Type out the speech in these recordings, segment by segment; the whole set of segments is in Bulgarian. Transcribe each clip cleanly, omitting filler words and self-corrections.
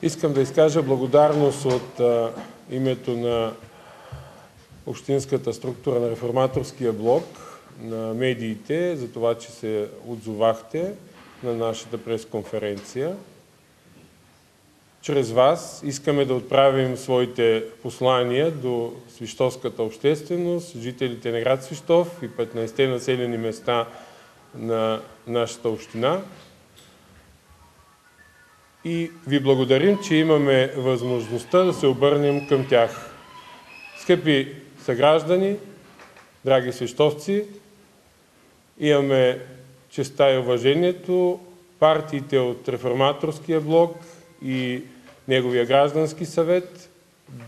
Искам да изкажа благодарност от името на общинската структура на Реформаторския блок, на медиите, за това, че се отзовахте на нашата пресконференция. Чрез вас искаме да отправим своите послания до свищовската общественост, жителите на град Свищов и 15-те населени места на нашата община. И ви благодарим, че имаме възможността да се обърнем към тях. Скъпи съграждани, драги свищовци, имаме честта и уважението партиите от Реформаторския блок и неговия граждански съвет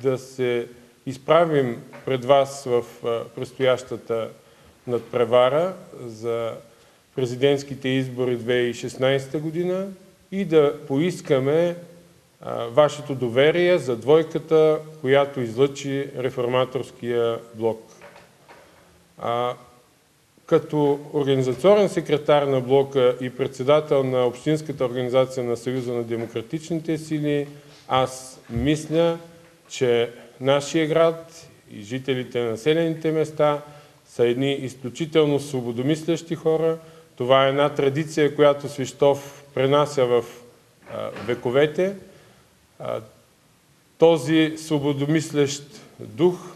да се изправим пред вас в предстоящата надпревара за президентските избори 2016 година и да поискаме вашето доверие за двойката, която излъчи Реформаторския блок. Като организационен секретар на блока и председател на Общинската организация на Съюза на демократичните сили, аз мисля, че нашия град и жителите на населените места са едни изключително свободомислящи хора. Това е една традиция, която Свищов пренася в вековете. Този свободомислящ дух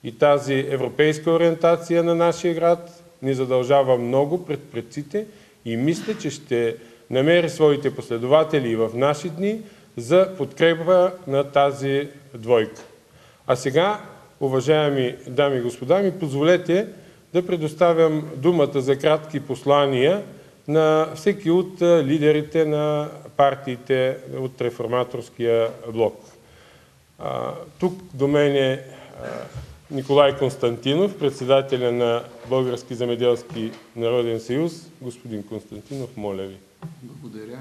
и тази европейска ориентация на нашия град ни задължава много пред предците и мисля, че ще намери своите последователи и в наши дни за подкрепа на тази двойка. А сега, уважаеми дами и господа, ми позволете да предоставям думата за кратки послания на всеки от лидерите на партиите от Реформаторския блок. Тук до мен е Николай Константинов, председателя на Български земеделски народен съюз. Господин Константинов, моля ви. Благодаря.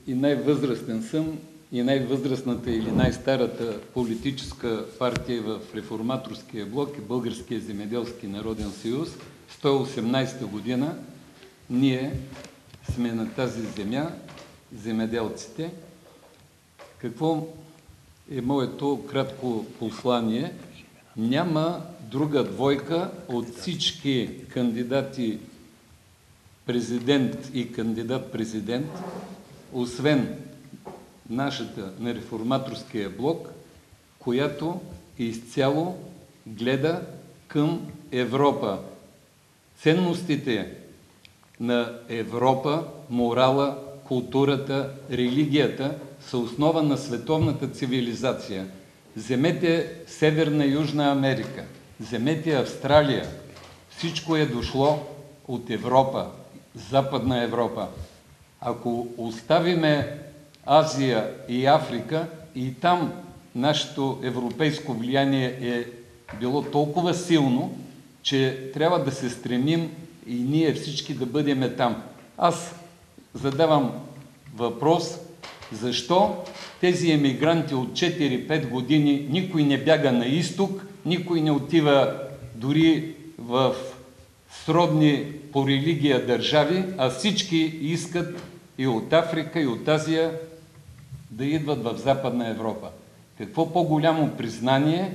И най-възрастен съм, и най-възрастната или най-старата политическа партия в Реформаторския блок е Българския земеделски народен съюз. 118 година ние сме на тази земя, земеделците. Какво е моето кратко послание? Няма друга двойка от всички кандидати президент и кандидат-президент, освен нашата на Реформаторския блок, която изцяло гледа към Европа. Ценностите на Европа, морала, културата, религията са основа на световната цивилизация. Вземете Северна и Южна Америка, вземете Австралия. Всичко е дошло от Европа, Западна Европа. Ако оставиме Азия и Африка, и там нашето европейско влияние е било толкова силно, че трябва да се стремим и ние всички да бъдем там. Аз задавам въпрос, защо тези емигранти от 4-5 години, никой не бяга на изток, никой не отива дори в сродни по религия държави, а всички искат и от Африка, и от Азия да идват в Западна Европа. Какво по-голямо признание,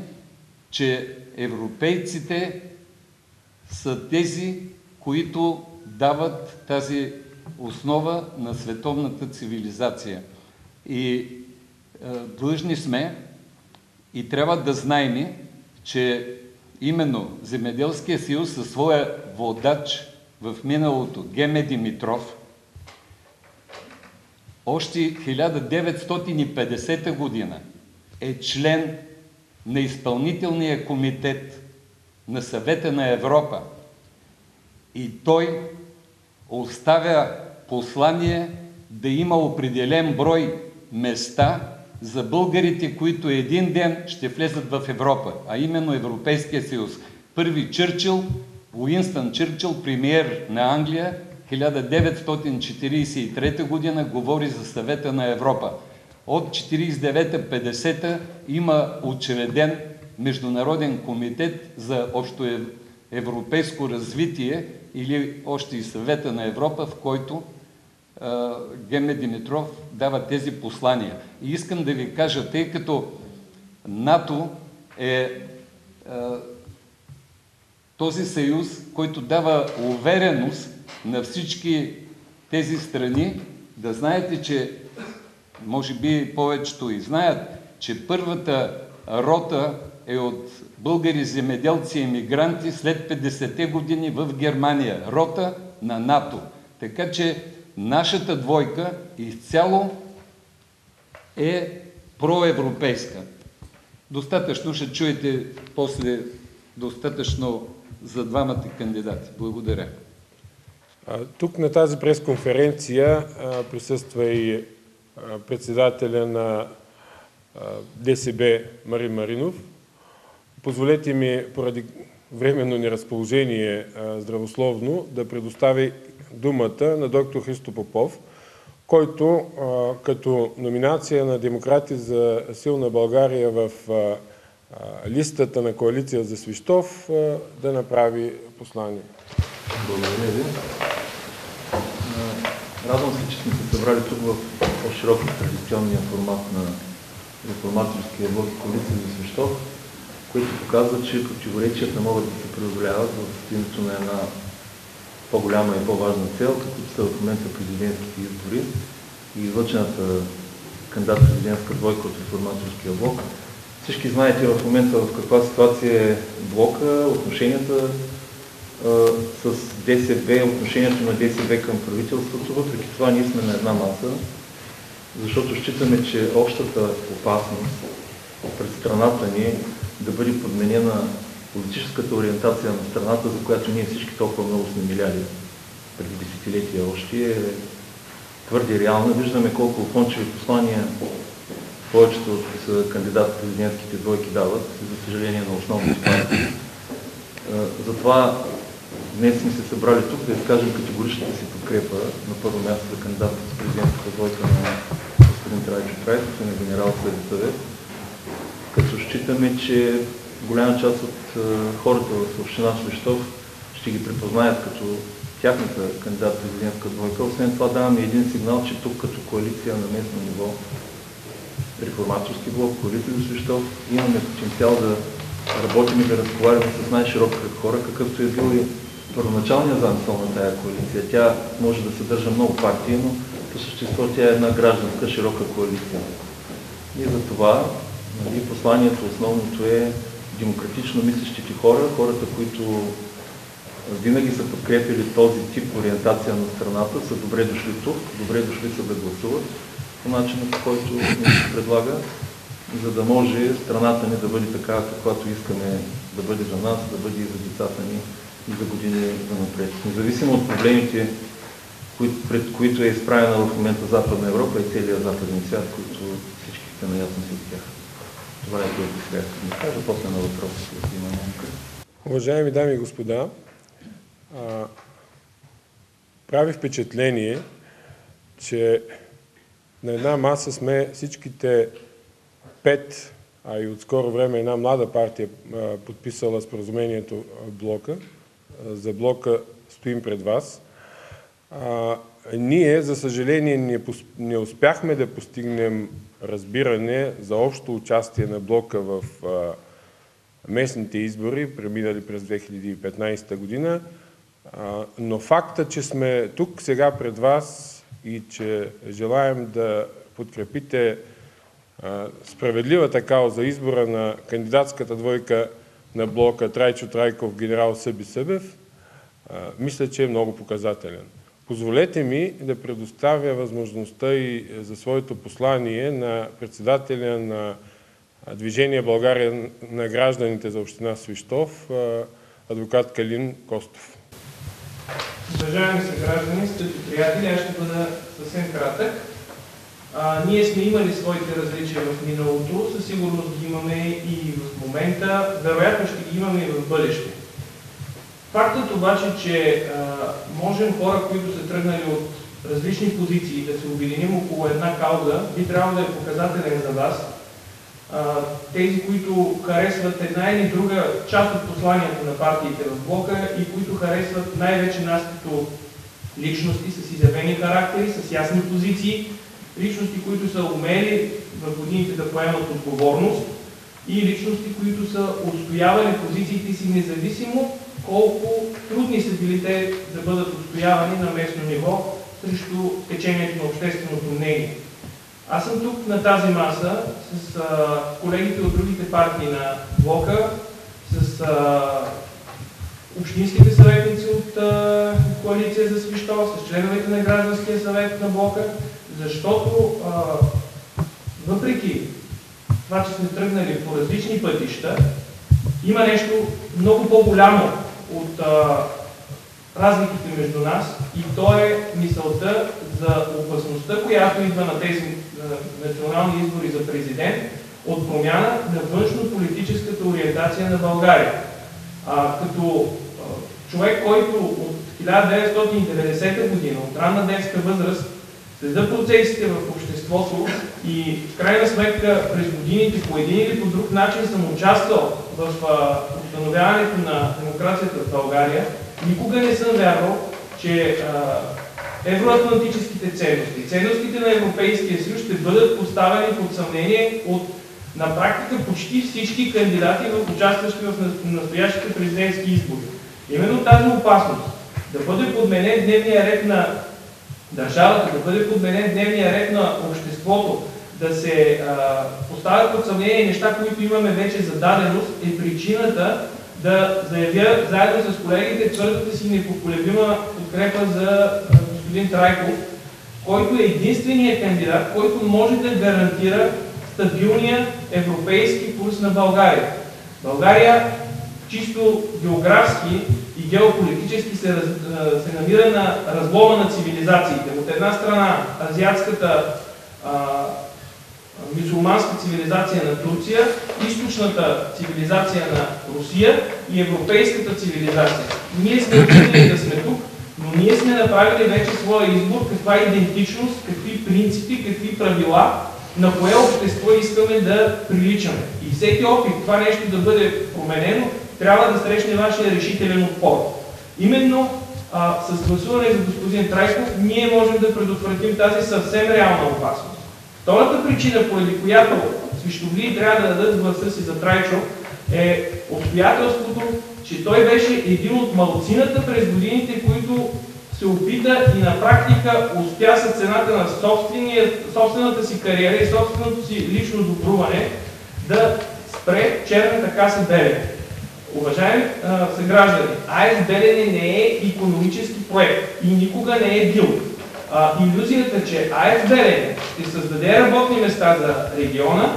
че европейците са тези, които дават тази основа на световната цивилизация. И длъжни сме и трябва да знаем, че именно Земеделския съюз със своя водач в миналото Геме Димитров още 1950 година е член на изпълнителния комитет на Съвета на Европа и той оставя послание да има определен брой места за българите, които един ден ще влезат в Европа, а именно Европейския съюз. Първи Чърчил, Уинстън Чърчил, премиер на Англия, 1943 година говори за Съвета на Европа. От 1949-50 има учреден Международен комитет за общоевропейско развитие или още и Съвета на Европа, в който Геме Димитров дава тези послания. И искам да ви кажа, тъй като НАТО е този съюз, който дава увереност на всички тези страни, да знаете, че може би повечето и знаят, че първата рота е от българи земеделци и емигранти след 50-те години в Германия. Рота на НАТО. Така че нашата двойка изцяло е проевропейска. Достатъчно ще чуете после достатъчно за двамата кандидати. Благодаря. Тук на тази пресконференция присъства и председателя на ДСБ Марин Маринов. Позволете ми, поради временно неразположение здравословно, да предоставя думата на доктор Христо Попов, който като номинация на Демократи за силна България в листата на коалиция за Свищов да направи послание. Благодаря ви. Радвам се, че сме се събрали тук в по-широко традиционния формат на реформаторския блок и коалиция за Свищов, които показва, че противоречията могат да се преодоляват в името на една по-голяма и по-важна цел, като са в момента президентските избори и излъчената кандидат-президентска двойка от реформаторския блок. Всички знаете в момента в каква ситуация е блока, отношенията с ДСБ, отношението на ДСБ към правителството. Въпреки това ние сме на една маса, защото считаме, че общата опасност пред страната ни да бъде подменена политическата ориентация на страната, за която ние всички толкова много сме миляли преди десетилетия още, е твърде реална. Виждаме колко окончиви послания повечето от кандидат-президентските двойки дават, за съжаление на основните партии. Затова днес сме се събрали тук да изкажем категоричната си подкрепа на първо място за кандидат-президентската двойка на господин Трайчо Трайков и на генерал Съветът, като считаме, че голяма част от хората в община Свищов ще ги припознаят като тяхната кандидат-президентска двойка. Освен това даваме един сигнал, че тук като коалиция на местно ниво, реформаторски блок, коалиция за Свищов, имаме потенциал да работим и да разговаряме с най-широк кръг хора, какъвто е бил и първоначалният замисъл на тая коалиция. Тя може да съдържа много партии, но по същество тя е една гражданска широка коалиция. И за това посланието основното е демократично мислещите хора, хората, които винаги са подкрепили този тип ориентация на страната, са добре дошли тук, добре дошли са да гласуват по начина, по който ни се предлага, за да може страната ни да бъде такава, каквато искаме да бъде за нас, да бъде и за децата ни и за години за напред. Независимо от проблемите, пред които е изправена в момента Западна Европа и целият западен свят, които всички сте наясно с тях. Това е което сега искам да кажа, после на въпроса, ако има някакъв. Уважаеми дами и господа, прави впечатление, че на една маса сме всичките 5, а и от скоро време една млада партия подписала споразумението блока. За блока стоим пред вас. Ние, за съжаление, не успяхме да постигнем разбиране за общо участие на блока в местните избори, преминали през 2015 година, но факта, че сме тук сега пред вас и че желаем да подкрепите справедливата кауза избора на кандидатската двойка на блока Трайчо Трайков, генерал Съби Събев, мисля, че е много показателен. Позволете ми да предоставя възможността и за своето послание на председателя на Движение България на гражданите за община Свищов, адвокат Калин Костов. Уважаеми съграждани, скъпи приятели, аз ще бъда съвсем кратък. Ние сме имали своите различия в миналото, със сигурност ги имаме и в момента, вероятно ще ги имаме и в бъдеще. Фактът обаче, че можем хора, които са тръгнали от различни позиции, да се обединим около една кауза, би трябвало да е показателен за вас. Тези, които харесват една или друга част от посланието на партиите в блока и които харесват най-вече нас като личности с изявени характери, с ясни позиции, личности, които са умели в годините да поемат отговорност и личности, които са отстоявали позициите си независимо колко трудни са били те да бъдат отстоявани на местно ниво срещу течението на общественото мнение. Аз съм тук на тази маса с колегите от другите партии на блока, с общинските съветници от коалиция за Свищов, с членовете на гражданския съвет на блока, защото въпреки това, че сме тръгнали по различни пътища, има нещо много по-голямо от разликите между нас и то е мисълта за опасността, която идва на тези национални избори за президент от промяна на външно-политическата ориентация на България. Като човек, който от 1990 година, от ранна детска възраст, следа процесите в обществото и в крайна сметка през годините по един или по друг начин съм участвал в установяването на демокрацията в България, никога не съм вярвал, че евроатлантическите ценности, ценностите на Европейския съюз ще бъдат поставени под съмнение от на практика почти всички кандидати в участващи в настоящите президентски избори. Именно тази опасност да бъде подменен дневния ред на държавата, да бъде подменен дневния ред на обществото, да се поставят под съмнение неща, които имаме вече за даденост, е причината да заявя заедно с колегите твърдата си непоколебима подкрепа за господин Трайков, който е единственият кандидат, който може да гарантира стабилния европейски курс на България. България чисто географски и геополитически се намира на разлома на цивилизациите. От една страна азиатската мюсюлманска цивилизация на Турция, източната цивилизация на Русия и европейската цивилизация. Ние сме учили да сме тук, но ние сме направили вече своя избор, каква идентичност, какви принципи, какви правила, на кое общество искаме да приличаме. И всеки опит това нещо да бъде променено, трябва да срещне вашия решителен отпор. Именно с гласуване за господин Трайков ние можем да предотвратим тази съвсем реална опасност. Втората причина, поради която свищовлии трябва да дадат гласа си за Трайчо, е обстоятелството, че той беше един от малцината през годините, които се опита и на практика успя с цената на собствената си кариера и собственото си лично добруване да спре черната каса Белене. Уважаеми съграждани, АЕЦ Белене не е икономически проект и никога не е бил. Илюзията, че АЕЦ Белене ще създаде работни места за региона,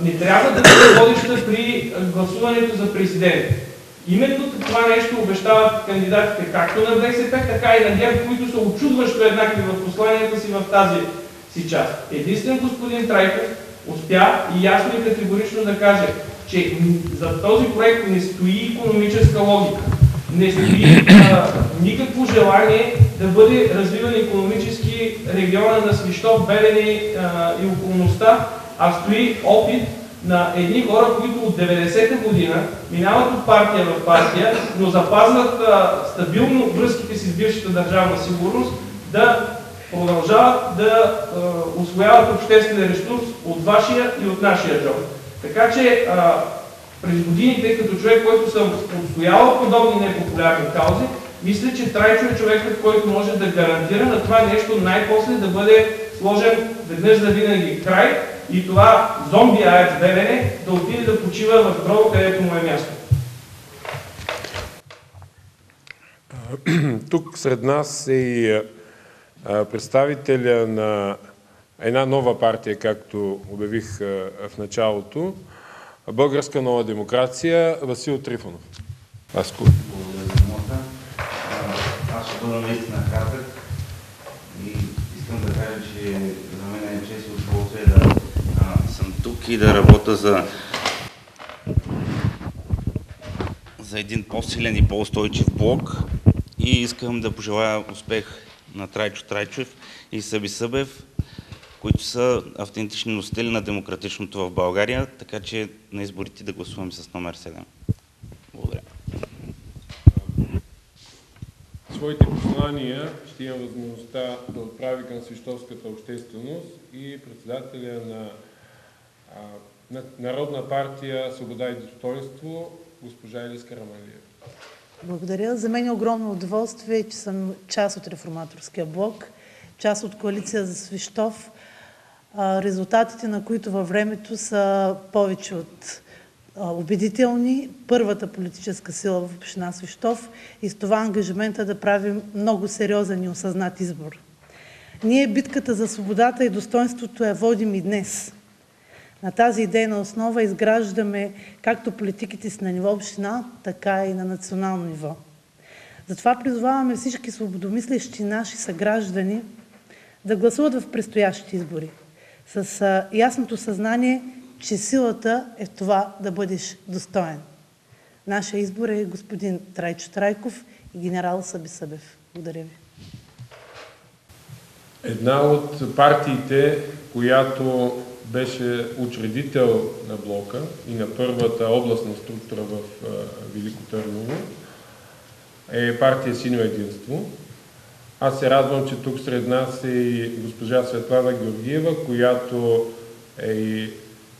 не трябва да бъде водеща при гласуването за президент. Именно това нещо обещават кандидатите както на БСП, така и на ГЕРБ, които са очудващо еднакви в посланията си в тази си част. Единствен господин Трайков успя и ясно и категорично да каже, че за този проект не стои икономическа логика, не стои никакво желание да бъде развиван икономически региона на Свищов, Белене и околността, а стои опит на едни хора, които от 90-та година минават от партия в партия, но запазват стабилно връзките си с бившата държавна сигурност, да продължават да усвояват обществен ресурс от вашия и от нашия джоб. Така че през годините, като човек, който съм отстоявал подобни непопулярни каузи, мисля, че Трайчо е човекът, който може да гарантира на това нещо най-после да бъде сложен веднъж за винаги край и това зомби АЕЦ Белене да отиде да почива в гроба, където му е място. Тук сред нас е и представителя на една нова партия, както обявих в началото, Българска нова демокрация, Васил Трифонов. Васко. Благодаря за думата. Аз ще бъда наистина кратък и искам да кажа, че за мен е чест и удоволствие да съм тук и да работя за един по-силен и по-устойчив блок и искам да пожелая успех на Трайчо Трайчев и Съби Събев, които са автентични носители на демократичното в България, така че на изборите да гласуваме с номер 7. Благодаря. своите послания ще имам възможността да отправи към свищовската общественост и председателя на Народна партия Свобода и достоинство, госпожа Елис Караманлиева. Благодаря. За мен е огромно удоволствие, че съм част от Реформаторския блок, част от коалиция за Свищов, резултатите на които във времето са повече от убедителни. Първата политическа сила в община Свищов и с това ангажимента да правим много сериозен и осъзнат избор. Ние битката за свободата и достоинството я водим и днес. На тази идейна основа изграждаме както политиките си на ниво община, така и на национално ниво. Затова призоваваме всички свободомислещи наши съграждани да гласуват в предстоящите избори с ясното съзнание, че силата е в това да бъдеш достоен. Нашия избор е господин Трайчо Трайков и генерал Съби Събев. Благодаря ви. Една от партиите, която беше учредител на блока и на първата областна структура в Велико Търново, е партия Синьо единство. Аз се радвам, че тук сред нас е и госпожа Светлана Георгиева, която е и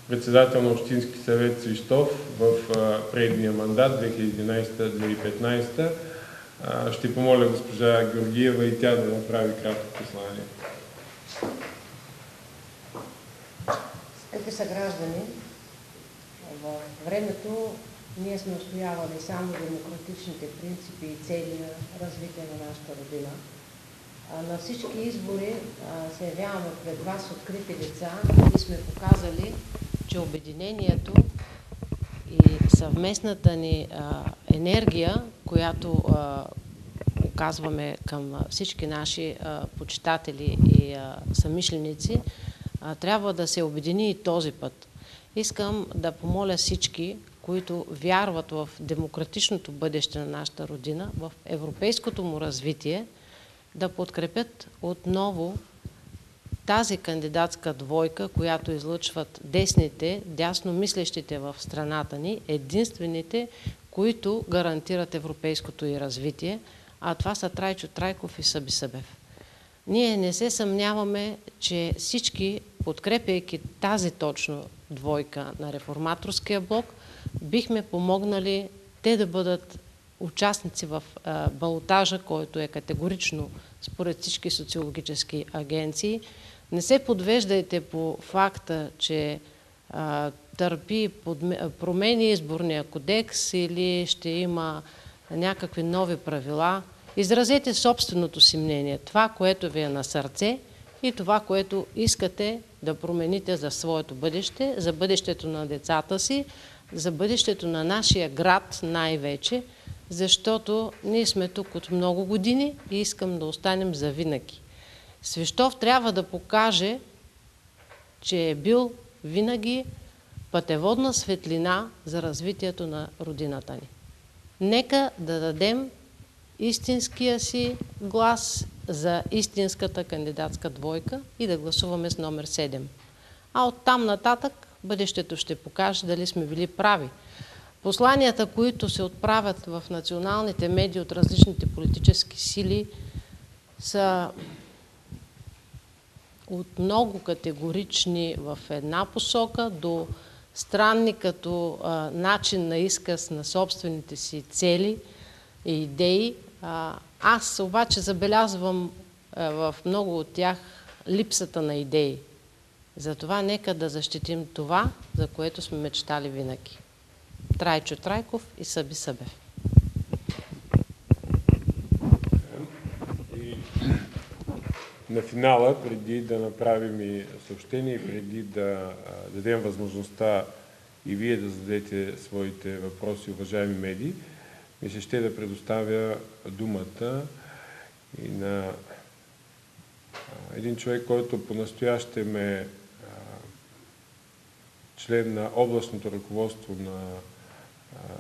председател на Общински съвет Свищов в предния мандат 2011-2015. Ще помоля госпожа Георгиева и тя да направи кратко послание. Скъпи съграждани, във времето ние сме устоявали само демократичните принципи и цели на развитие на нашата родина. На всички избори се явяваме пред вас открити лица и сме показали, че обединението и съвместната ни енергия, която оказваме към всички наши почитатели и съмишленици, трябва да се обедини и този път. Искам да помоля всички, които вярват в демократичното бъдеще на нашата родина, в европейското му развитие, да подкрепят отново тази кандидатска двойка, която излъчват десните, дясно мислещите в страната ни, единствените, които гарантират европейското и развитие, а това са Трайчо Трайков и Съби Събев. Ние не се съмняваме, че всички, подкрепяйки тази точно двойка на Реформаторския блок, бихме помогнали те да бъдат участници в балотажа, който е категорично според всички социологически агенции. Не се подвеждайте по факта, че търпи промени изборния кодекс или ще има някакви нови правила. Изразете собственото си мнение, това, което ви е на сърце и това, което искате да промените за своето бъдеще, за бъдещето на децата си, за бъдещето на нашия град най-вече, защото ние сме тук от много години и искам да останем завинаги. Свищов трябва да покаже, че е бил винаги пътеводна светлина за развитието на родината ни. Нека да дадем истинския си глас за истинската кандидатска двойка и да гласуваме с номер 7. А оттам нататък бъдещето ще покаже дали сме били прави. Посланията, които се отправят в националните медии от различните политически сили, са от много категорични в една посока до странни като начин на изказ на собствените си цели и идеи. Аз обаче забелязвам в много от тях липсата на идеи. Затова нека да защитим това, за което сме мечтали винаги. Трайчо Трайков и Съби Събев. И на финала, преди да направим и съобщение, и преди да дадем възможността и вие да зададете своите въпроси, уважаеми медии, ми се ще да предоставя думата и на един човек, който по-настоящем е член на областното ръководство на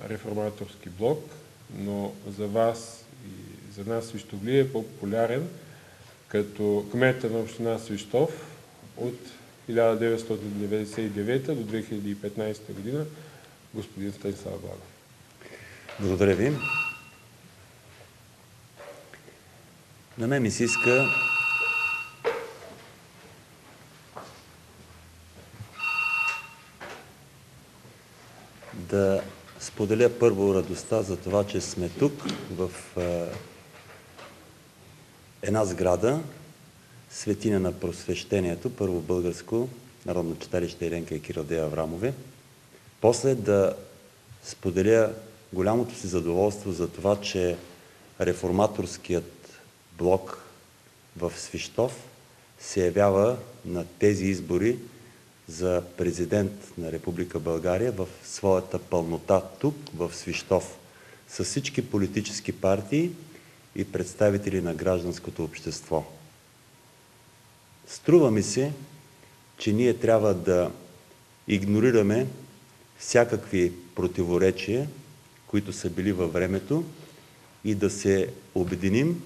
Реформаторски блок, но за вас и за нас Свищовлие е по-популярен като кмета на община Свищов от 1999 до 2015 година, господин Станислав Благов. Благодаря ви. На мен ми се иска да споделя първо радостта за това, че сме тук в една сграда, светиня на просвещението, първо българско народно читалище Еленка и Кирил Дея Аврамови. После да споделя голямото си задоволство за това, че реформаторският блок в Свищов се явява на тези избори за президент на Република България в своята пълнота тук, в Свищов, с всички политически партии и представители на гражданското общество. Струва ми се, че ние трябва да игнорираме всякакви противоречия, които са били във времето, и да се обединим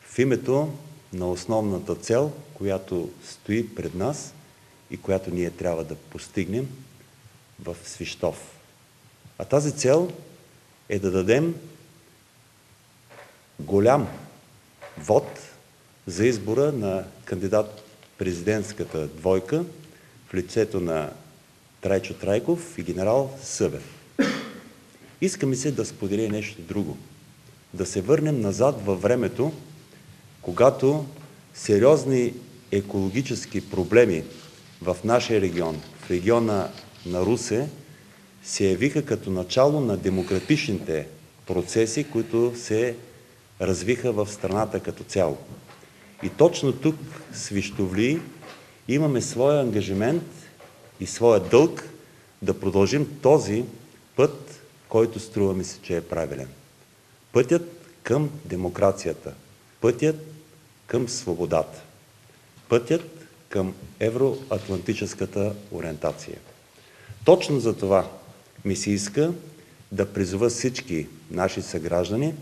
в името на основната цел, която стои пред нас и която ние трябва да постигнем в Свищов. А тази цел е да дадем голям вод за избора на кандидат-президентската двойка в лицето на Трайчо Трайков и генерал Събев. Иска ми се да споделя нещо друго. Да се върнем назад във времето, когато сериозни екологически проблеми в нашия регион, в региона на Русе, се явиха като начало на демократичните процеси, които се развиха в страната като цяло. И точно тук, свищовлии, имаме своя ангажимент и своя дълг да продължим този път, който струва ми се, че е правилен. Пътят към демокрацията, пътят към свободата, пътят към евроатлантическата ориентация. Точно за това ми се иска да призова всички наши съграждани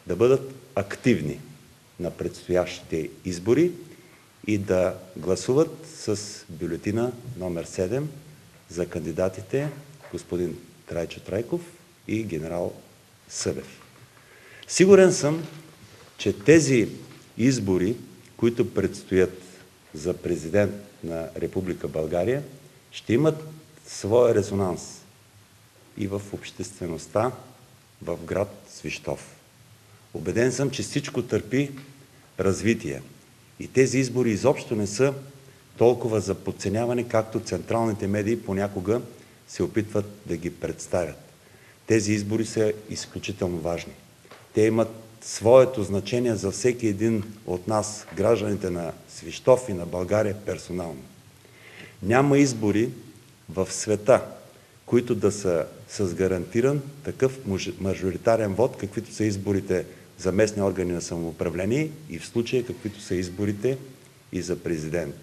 да бъдат активни на предстоящите избори и да гласуват с бюлетина номер 7 за кандидатите господин Трайчо Трайков и генерал Събев. Сигурен съм, че тези избори, които предстоят за президент на Република България, ще имат своя резонанс и в обществеността в град Свищов. Убеден съм, че всичко търпи развитие. И тези избори изобщо не са толкова за подценяване, както централните медии понякога се опитват да ги представят. Тези избори са изключително важни. Те имат своето значение за всеки един от нас, гражданите на Свищов и на България персонално. Няма избори в света, които да са с гарантиран такъв мажоритарен вод, каквито са изборите за местни органи на самоуправление и в случая каквито са изборите и за президент.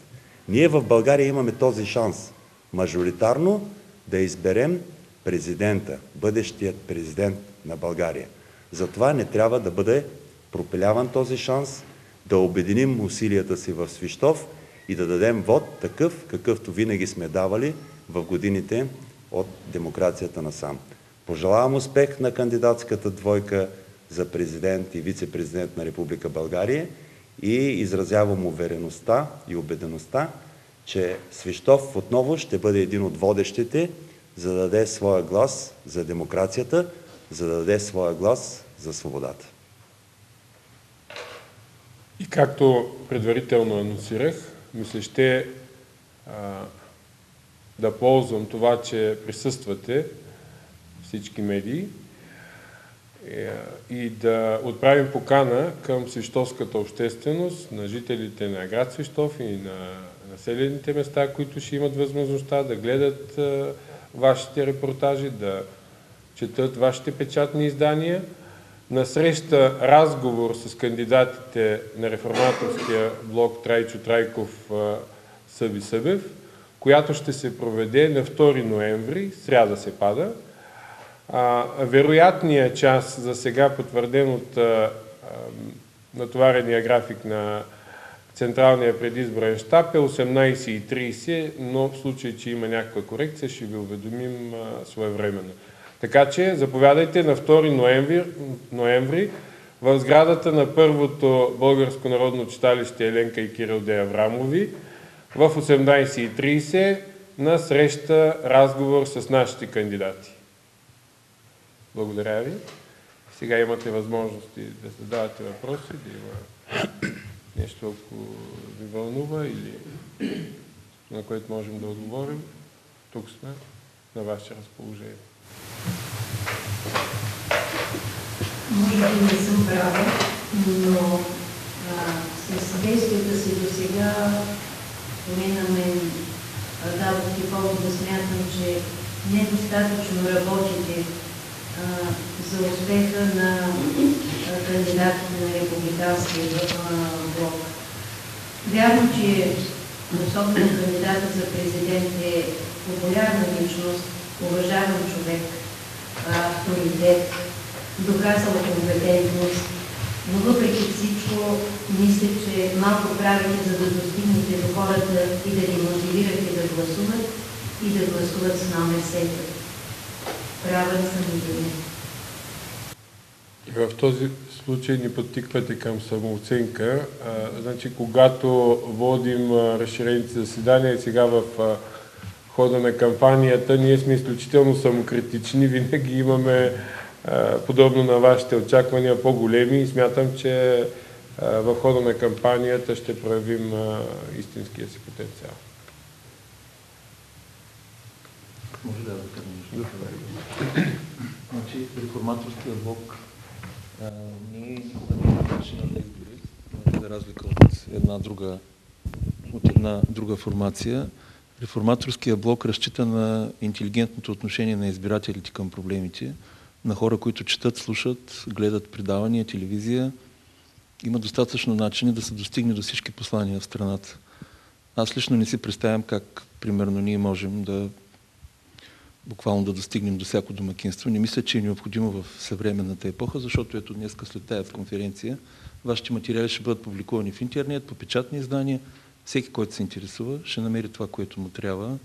Ние в България имаме този шанс мажоритарно да изберем президента, бъдещият президент на България. Затова не трябва да бъде пропиляван този шанс, да обединим усилията си в Свищов и да дадем вод такъв, какъвто винаги сме давали в годините от демокрацията насам. Пожелавам успех на кандидатската двойка за президент и вице-президент на Република България и изразявам увереността и убедеността, че Свищов отново ще бъде един от водещите, за да даде своя глас за демокрацията, за да даде своя глас за свободата. И както предварително анонсирах, мисля, ще да ползвам това, че присъствате всички медии и да отправим покана към свищовската общественост, на жителите на град Свищов и на населените места, които ще имат възможността да гледат вашите репортажи, да четат вашите печатни издания. На среща разговор с кандидатите на реформаторския блок Трайчо Трайков Съби Събев, която ще се проведе на 2 ноември, сряда се пада. Вероятният час за сега, потвърден от натоварения график на Централния предизборен щаб, е 18:30, но в случай, че има някаква корекция, ще ви уведомим своевременно. Така че заповядайте на 2 ноември в сградата на първото българско народно читалище Еленка и Кирил Де Аврамови в 18:30 на среща, разговор с нашите кандидати. Благодаря ви. Сега имате възможности да задавате въпроси, да има нещо, ако ви вълнува или на което можем да отговорим. Тук сме на ваше разположение. Може би не съм права, но с действията си до сега поне на мен дадохте повод да смятам, че недостатъчно работите за успеха на кандидатите на републиканския блок. Вярно, че особено кандидатът за президент е популярна личност, уважаван човек, авторитет, доказала компетентност, но въпреки всичко мисля, че малко правите, за да достигнете до хората и да ги мотивирате да гласуват и да гласуват с номер 7. Права ли съм или не? В този случай ни подтиквате към самооценка. Значи, когато водим разширените заседания и сега в хода на кампанията, ние сме изключително самокритични. Винаги имаме, подобно на вашите очаквания, по-големи и смятам, че в хода на кампанията ще проявим истинския си потенциал. Може да кажа. Значи, реформаторския блок ние никога не имаме начина на избори, за разлика от една друга формация. Реформаторския блок разчита на интелигентното отношение на избирателите към проблемите, на хора, които четат, слушат, гледат предавания, телевизия. Има достатъчно начини да се достигне до всички послания в страната. Аз лично не си представям как, примерно, ние можем буквално да достигнем до всяко домакинство. Не мисля, че е необходимо в съвременната епоха, защото ето днес след тази конференция вашите материали ще бъдат публикувани в интернет, по печатни издания. Всеки, който се интересува, ще намери това, което му трябва.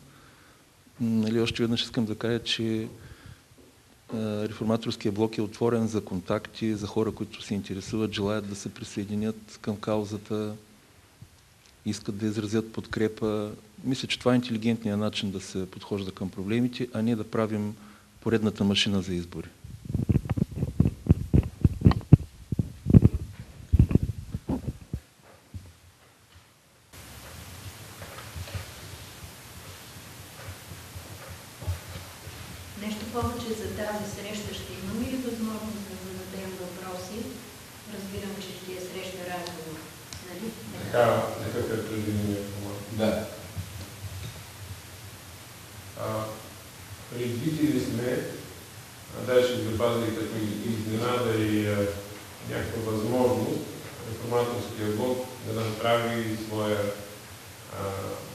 Още веднъж искам да кажа, че реформаторския блок е отворен за контакти, за хора, които се интересуват, желаят да се присъединят към каузата, искат да изразят подкрепа. Мисля, че това е интелигентният начин да се подхожда към проблемите, а не да правим поредната машина за избори. Нещо повече за тази среща ще имаме ли възможност да зададем въпроси? Разбирам, че ще е среща разговор. Нали? Така, какъв е предвиденият формат? Да. Предвидили сме, даже ще запазили като изненада и някаква възможност реформаторския блок да направи своя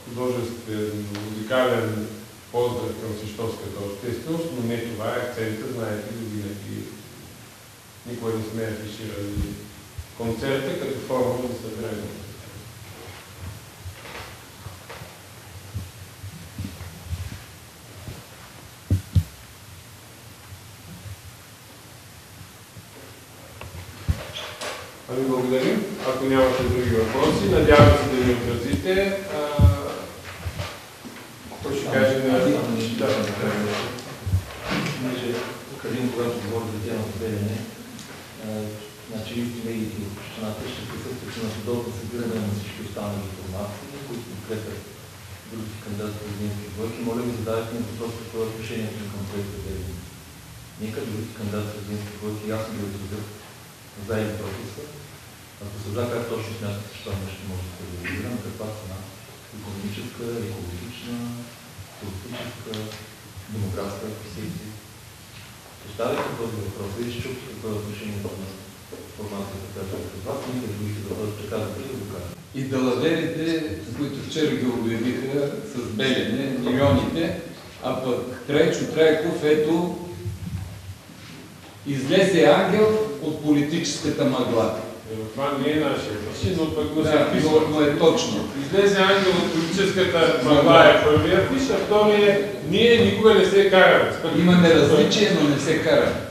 художествен, музикален поздрав към свещовската общественост, но не това е акцента, знаете ли, винаги никога не сме афиширали концерта като форма за събиране. Ами благодарим. Ако нямате други въпроси, надявам се да ни отразите. Кой ще каже на... Калин, когато говори за темата Белене, значи медиите в общината ще присъстват на подобно събиране на всички останали информации, които подкрепят другите кандидати президентски двойки. Моля ви, задавайте ми въпрос какво е отношението към проекта Белене. Нека другите кандидати президентски двойки ясно да изразят за или против са. Ако са за, как точно смятате, че това нещо може да се реализира, на каква цена? Икономическа, екологична, политическа, демографска позиция. Поставяйте този въпрос и ще чухте какво е отношението на формацията, която е пред вас, и да другите да бъдат приказани и да го кажат. И далаверите, които вчера ги обявиха с Белене, милионите, а пък Трайчо Трайков, ето, излезе ангел от политическата мъгла. Това не е нашия фиши, но пък го се писва. Но е точно. Излезе ангел от политическата мъгла е първия фиш, а втория ние никога не се караме. Имаме различие, но не се караме.